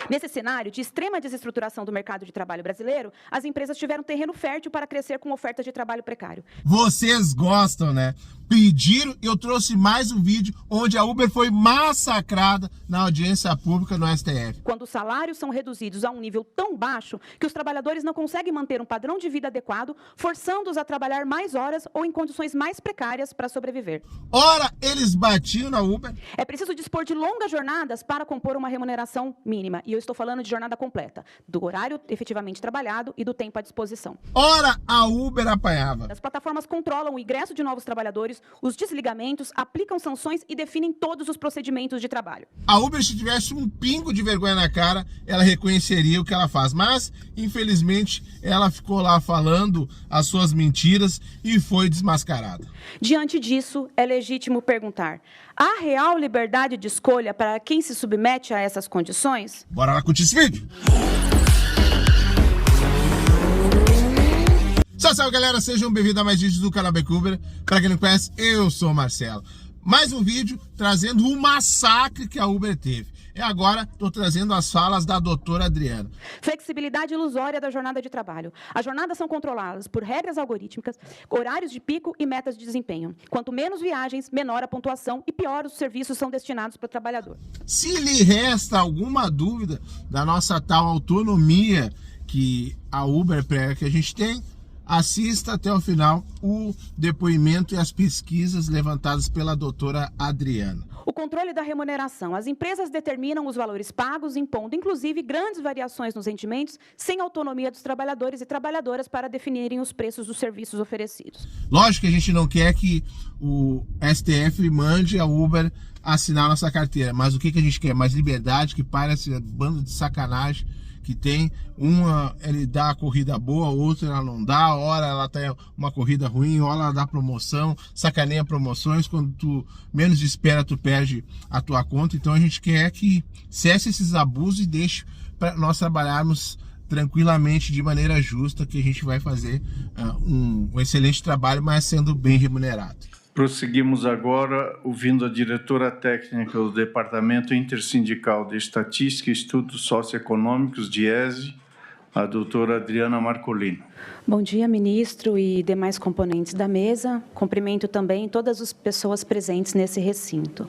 Nesse cenário de extrema desestruturação do mercado de trabalho brasileiro, as empresas tiveram terreno fértil para crescer com ofertas de trabalho precário. Vocês gostam, né? Pediram, eu trouxe mais um vídeo onde a Uber foi massacrada na audiência pública no STF. Quando os salários são reduzidos a um nível tão baixo que os trabalhadores não conseguem manter um padrão de vida adequado, forçando-os a trabalhar mais horas ou em condições mais precárias para sobreviver. Ora, eles batiam na Uber. É preciso dispor de longas jornadas para compor uma remuneração mínima. E eu estou falando de jornada completa, do horário efetivamente trabalhado e do tempo à disposição. Ora, a Uber apanhava. As plataformas controlam o ingresso de novos trabalhadores, os desligamentos, aplicam sanções e definem todos os procedimentos de trabalho. A Uber, se tivesse um pingo de vergonha na cara, ela reconheceria o que ela faz. Mas, infelizmente, ela ficou lá falando as suas mentiras e foi desmascarada. Diante disso, é legítimo perguntar: há real liberdade de escolha para quem se submete a essas condições? Bora lá curtir esse vídeo? Salve, galera, sejam bem-vindos a mais vídeos do canal Uber. Para quem não conhece, eu sou o Marcelo. Mais um vídeo trazendo o massacre que a Uber teve. E agora estou trazendo as falas da doutora Adriana. Flexibilidade ilusória da jornada de trabalho. As jornadas são controladas por regras algorítmicas, horários de pico e metas de desempenho. Quanto menos viagens, menor a pontuação e pior os serviços são destinados para o trabalhador. Se lhe resta alguma dúvida da nossa tal autonomia que a Uber prega que a gente tem, assista até o final o depoimento e as pesquisas levantadas pela doutora Adriana. O controle da remuneração. As empresas determinam os valores pagos, impondo, inclusive, grandes variações nos rendimentos, sem autonomia dos trabalhadores e trabalhadoras para definirem os preços dos serviços oferecidos. Lógico que a gente não quer que o STF mande a Uber assinar nossa carteira, mas o que a gente quer? Mais liberdade, que pare esse bando de sacanagem que tem. Uma ele dá a corrida boa, outra ela não dá, hora ela tem uma corrida ruim, hora ela dá promoção, sacaneia promoções, quando tu menos espera tu perde a tua conta. Então a gente quer que cesse esses abusos e deixe para nós trabalharmos tranquilamente, de maneira justa, que a gente vai fazer um excelente trabalho, mas sendo bem remunerado. Prosseguimos agora ouvindo a diretora técnica do Departamento Intersindical de Estatística e Estudos Socioeconômicos, DIESE, a doutora Adriana Marcolino. Bom dia, ministro e demais componentes da mesa. Cumprimento também todas as pessoas presentes nesse recinto.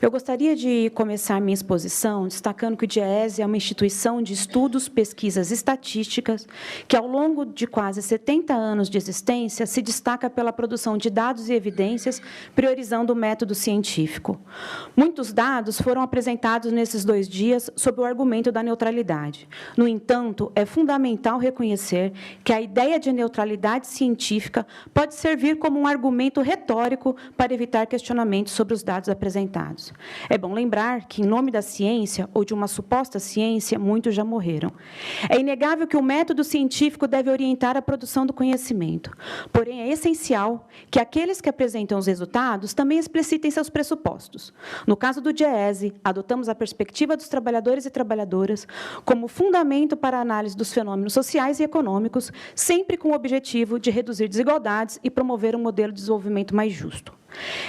Eu gostaria de começar minha exposição destacando que o DIESE é uma instituição de estudos, pesquisas estatísticas que, ao longo de quase 70 anos de existência, se destaca pela produção de dados e evidências, priorizando o método científico. Muitos dados foram apresentados nesses 2 dias sob o argumento da neutralidade. No entanto, é fundamental reconhecer que a ideia de neutralidade científica pode servir como um argumento retórico para evitar questionamentos sobre os dados apresentados. É bom lembrar que, em nome da ciência, ou de uma suposta ciência, muitos já morreram. É inegável que o método científico deve orientar a produção do conhecimento. Porém, é essencial que aqueles que apresentam os resultados também explicitem seus pressupostos. No caso do DIESE, adotamos a perspectiva dos trabalhadores e trabalhadoras como fundamento para a análise dos fenômenos sociais e econômicos, sempre com o objetivo de reduzir desigualdades e promover um modelo de desenvolvimento mais justo.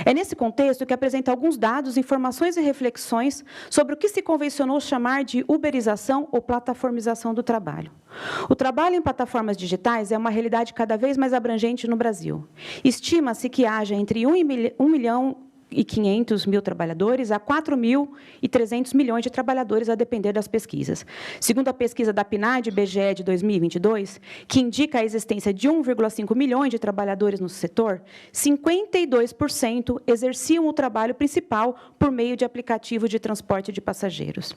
É nesse contexto que apresenta alguns dados, informações e reflexões sobre o que se convencionou chamar de uberização ou plataformização do trabalho. O trabalho em plataformas digitais é uma realidade cada vez mais abrangente no Brasil. Estima-se que haja entre 1,5 milhão trabalhadores a 4.300 milhões de trabalhadores, a depender das pesquisas. Segundo a pesquisa da PNAD e IBGE de 2022, que indica a existência de 1,5 milhões de trabalhadores no setor, 52% exerciam o trabalho principal por meio de aplicativo de transporte de passageiros.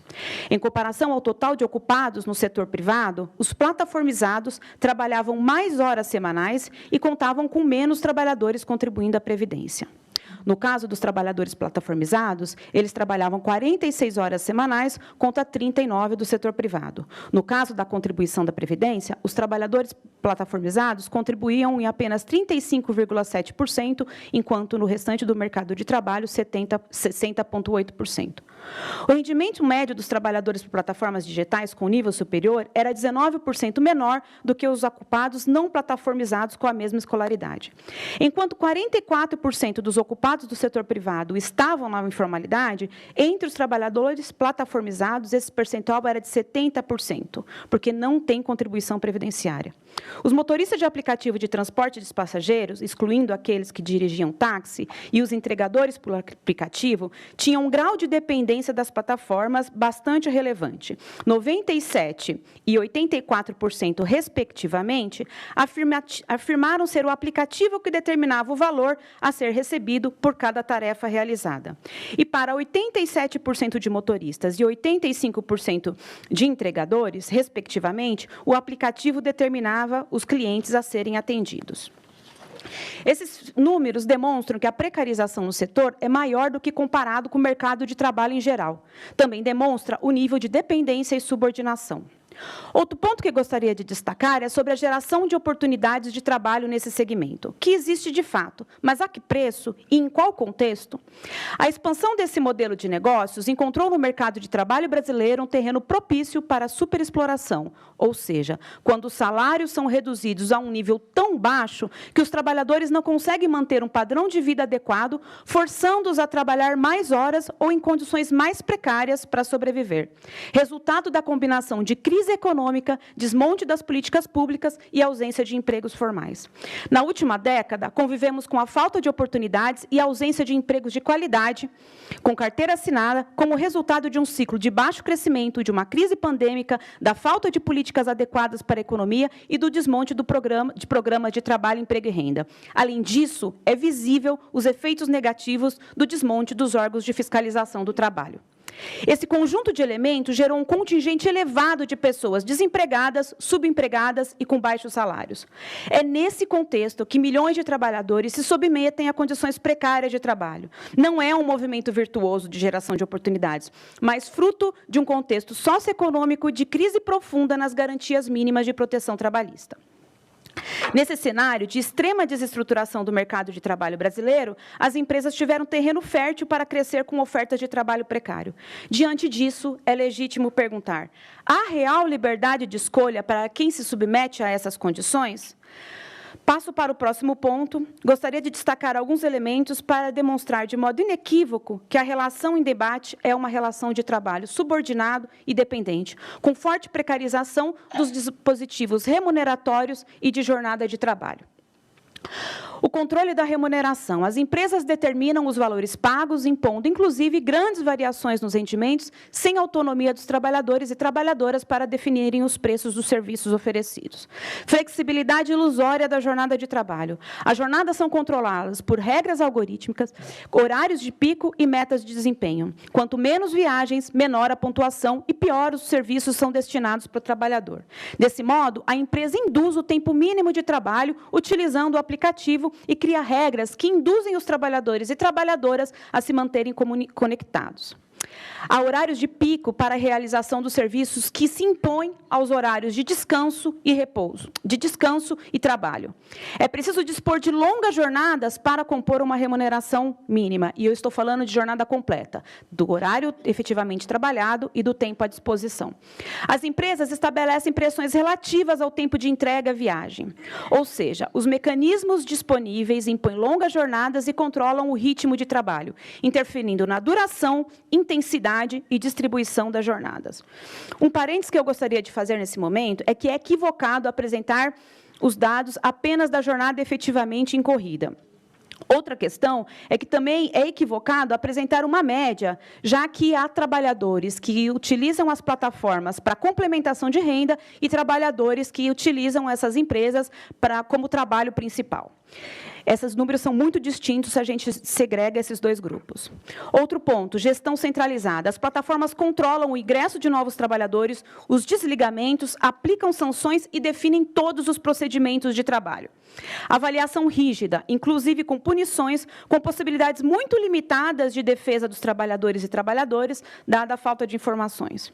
Em comparação ao total de ocupados no setor privado, os plataformizados trabalhavam mais horas semanais e contavam com menos trabalhadores contribuindo à Previdência. No caso dos trabalhadores plataformizados, eles trabalhavam 46 horas semanais contra 39 do setor privado. No caso da contribuição da Previdência, os trabalhadores plataformizados contribuíam em apenas 35,7%, enquanto no restante do mercado de trabalho, 60,8%. O rendimento médio dos trabalhadores por plataformas digitais com nível superior era 19% menor do que os ocupados não plataformizados com a mesma escolaridade. Enquanto 44% dos ocupados ocupados do setor privado estavam na informalidade, entre os trabalhadores plataformizados, esse percentual era de 70%, porque não tem contribuição previdenciária. Os motoristas de aplicativo de transporte de passageiros, excluindo aqueles que dirigiam táxi, e os entregadores por aplicativo, tinham um grau de dependência das plataformas bastante relevante. 97% e 84%, respectivamente, afirmaram ser o aplicativo que determinava o valor a ser recebido por cada tarefa realizada. E para 87% de motoristas e 85% de entregadores, respectivamente, o aplicativo determinava os clientes a serem atendidos. Esses números demonstram que a precarização no setor é maior do que comparado com o mercado de trabalho em geral. Também demonstra o nível de dependência e subordinação. Outro ponto que gostaria de destacar é sobre a geração de oportunidades de trabalho nesse segmento, que existe de fato, mas a que preço e em qual contexto? A expansão desse modelo de negócios encontrou no mercado de trabalho brasileiro um terreno propício para a superexploração, ou seja, quando os salários são reduzidos a um nível tão baixo que os trabalhadores não conseguem manter um padrão de vida adequado, forçando-os a trabalhar mais horas ou em condições mais precárias para sobreviver. Resultado da combinação de crise econômica, desmonte das políticas públicas e ausência de empregos formais. Na última década, convivemos com a falta de oportunidades e ausência de empregos de qualidade, com carteira assinada, como resultado de um ciclo de baixo crescimento, de uma crise pandêmica, da falta de políticas adequadas para a economia e do desmonte do programa de trabalho, emprego e renda. Além disso, é visível os efeitos negativos do desmonte dos órgãos de fiscalização do trabalho. Esse conjunto de elementos gerou um contingente elevado de pessoas desempregadas, subempregadas e com baixos salários. É nesse contexto que milhões de trabalhadores se submetem a condições precárias de trabalho. Não é um movimento virtuoso de geração de oportunidades, mas fruto de um contexto socioeconômico de crise profunda nas garantias mínimas de proteção trabalhista. Nesse cenário de extrema desestruturação do mercado de trabalho brasileiro, as empresas tiveram terreno fértil para crescer com ofertas de trabalho precário. Diante disso, é legítimo perguntar: há real liberdade de escolha para quem se submete a essas condições? Passo para o próximo ponto. Gostaria de destacar alguns elementos para demonstrar de modo inequívoco que a relação em debate é uma relação de trabalho subordinado e dependente, com forte precarização dos dispositivos remuneratórios e de jornada de trabalho. O controle da remuneração. As empresas determinam os valores pagos, impondo, inclusive, grandes variações nos rendimentos, sem autonomia dos trabalhadores e trabalhadoras para definirem os preços dos serviços oferecidos. Flexibilidade ilusória da jornada de trabalho. As jornadas são controladas por regras algorítmicas, horários de pico e metas de desempenho. Quanto menos viagens, menor a pontuação e pior os serviços são destinados para o trabalhador. Desse modo, a empresa induz o tempo mínimo de trabalho utilizando o aplicativo e cria regras que induzem os trabalhadores e trabalhadoras a se manterem conectados. Há horários de pico para a realização dos serviços que se impõem aos horários de descanso e repouso, de descanso e trabalho. É preciso dispor de longas jornadas para compor uma remuneração mínima, e eu estou falando de jornada completa, do horário efetivamente trabalhado e do tempo à disposição. As empresas estabelecem pressões relativas ao tempo de entrega e viagem, ou seja, os mecanismos disponíveis impõem longas jornadas e controlam o ritmo de trabalho, interferindo na duração, intensidade e distribuição das jornadas. Um parênteses que eu gostaria de fazer nesse momento é que é equivocado apresentar os dados apenas da jornada efetivamente incorrida. Outra questão é que também é equivocado apresentar uma média, já que há trabalhadores que utilizam as plataformas para complementação de renda e trabalhadores que utilizam essas empresas como trabalho principal. Esses números são muito distintos se a gente segrega esses dois grupos. Outro ponto, gestão centralizada. As plataformas controlam o ingresso de novos trabalhadores, os desligamentos, aplicam sanções e definem todos os procedimentos de trabalho. Avaliação rígida, inclusive com punições, com possibilidades muito limitadas de defesa dos trabalhadores e trabalhadoras, dada a falta de informações.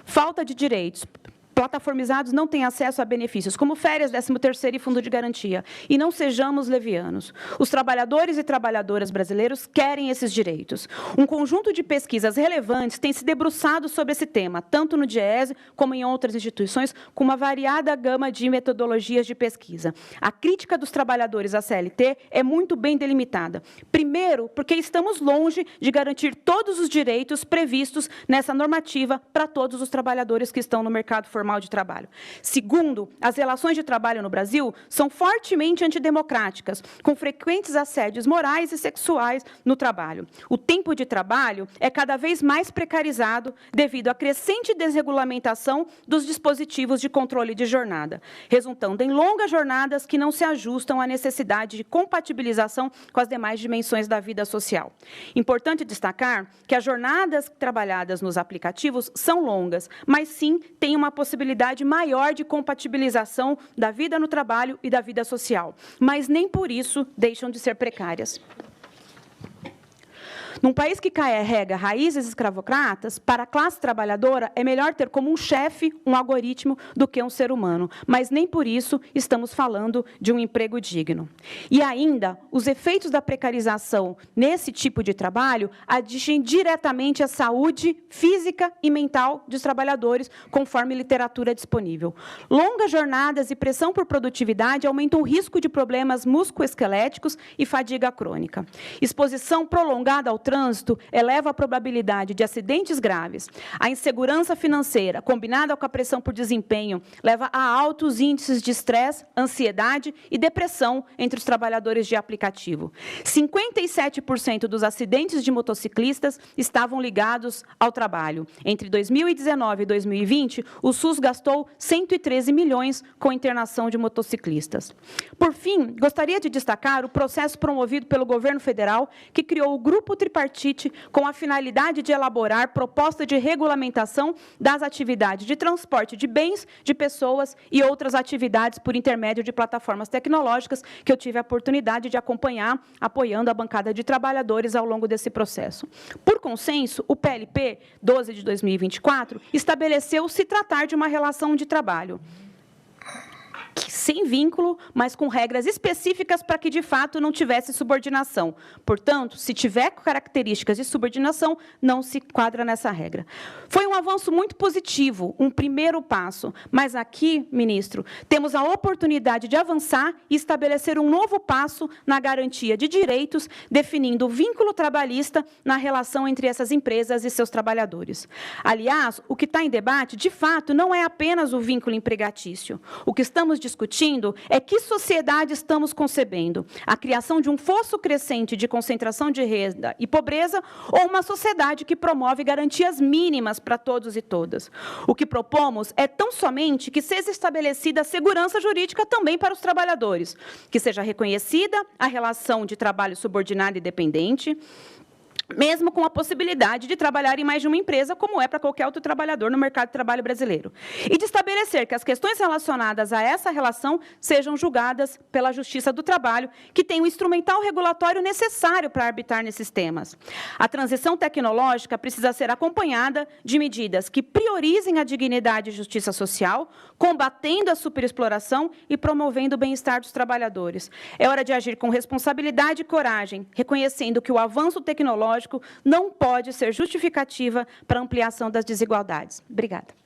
Falta de direitos. plataformizados não têm acesso a benefícios, como férias, 13º e fundo de garantia. E não sejamos levianos. Os trabalhadores e trabalhadoras brasileiros querem esses direitos. Um conjunto de pesquisas relevantes tem se debruçado sobre esse tema, tanto no DIEESE como em outras instituições, com uma variada gama de metodologias de pesquisa. A crítica dos trabalhadores à CLT é muito bem delimitada. Primeiro, porque estamos longe de garantir todos os direitos previstos nessa normativa para todos os trabalhadores que estão no mercado formal de trabalho. Segundo, as relações de trabalho no Brasil são fortemente antidemocráticas, com frequentes assédios morais e sexuais no trabalho. O tempo de trabalho é cada vez mais precarizado devido à crescente desregulamentação dos dispositivos de controle de jornada, resultando em longas jornadas que não se ajustam à necessidade de compatibilização com as demais dimensões da vida social. Importante destacar que as jornadas trabalhadas nos aplicativos são longas, mas sim têm uma possibilidade maior de compatibilização da vida no trabalho e da vida social, mas nem por isso deixam de ser precárias. Num país que carrega raízes escravocratas, para a classe trabalhadora é melhor ter como um chefe um algoritmo do que um ser humano, mas nem por isso estamos falando de um emprego digno. E ainda, os efeitos da precarização nesse tipo de trabalho atingem diretamente a saúde física e mental dos trabalhadores, conforme literatura disponível. Longas jornadas e pressão por produtividade aumentam o risco de problemas musculoesqueléticos e fadiga crônica. Exposição prolongada ao trânsito eleva a probabilidade de acidentes graves. A insegurança financeira, combinada com a pressão por desempenho, leva a altos índices de estresse, ansiedade e depressão entre os trabalhadores de aplicativo. 57% dos acidentes de motociclistas estavam ligados ao trabalho. Entre 2019 e 2020, o SUS gastou 113 milhões com internação de motociclistas. Por fim, gostaria de destacar o processo promovido pelo governo federal, que criou o Grupo Tripartite com a finalidade de elaborar proposta de regulamentação das atividades de transporte de bens, de pessoas e outras atividades por intermédio de plataformas tecnológicas, que eu tive a oportunidade de acompanhar, apoiando a bancada de trabalhadores ao longo desse processo. Por consenso, o PLP 12 de 2024 estabeleceu se tratar de uma relação de trabalho sem vínculo, mas com regras específicas para que, de fato, não tivesse subordinação. Portanto, se tiver características de subordinação, não se enquadra nessa regra. Foi um avanço muito positivo, um primeiro passo, mas aqui, ministro, temos a oportunidade de avançar e estabelecer um novo passo na garantia de direitos, definindo o vínculo trabalhista na relação entre essas empresas e seus trabalhadores. Aliás, o que está em debate, de fato, não é apenas o vínculo empregatício. O que estamos discutindo é que sociedade estamos concebendo: a criação de um fosso crescente de concentração de renda e pobreza, ou uma sociedade que promove garantias mínimas para todos e todas. O que propomos é tão somente que seja estabelecida a segurança jurídica também para os trabalhadores, que seja reconhecida a relação de trabalho subordinado e dependente, mesmo com a possibilidade de trabalhar em mais de uma empresa, como é para qualquer outro trabalhador no mercado de trabalho brasileiro. E de estabelecer que as questões relacionadas a essa relação sejam julgadas pela Justiça do Trabalho, que tem o instrumental regulatório necessário para arbitrar nesses temas. A transição tecnológica precisa ser acompanhada de medidas que priorizem a dignidade e justiça social, combatendo a superexploração e promovendo o bem-estar dos trabalhadores. É hora de agir com responsabilidade e coragem, reconhecendo que o avanço tecnológico não pode ser justificativa para a ampliação das desigualdades. Obrigada.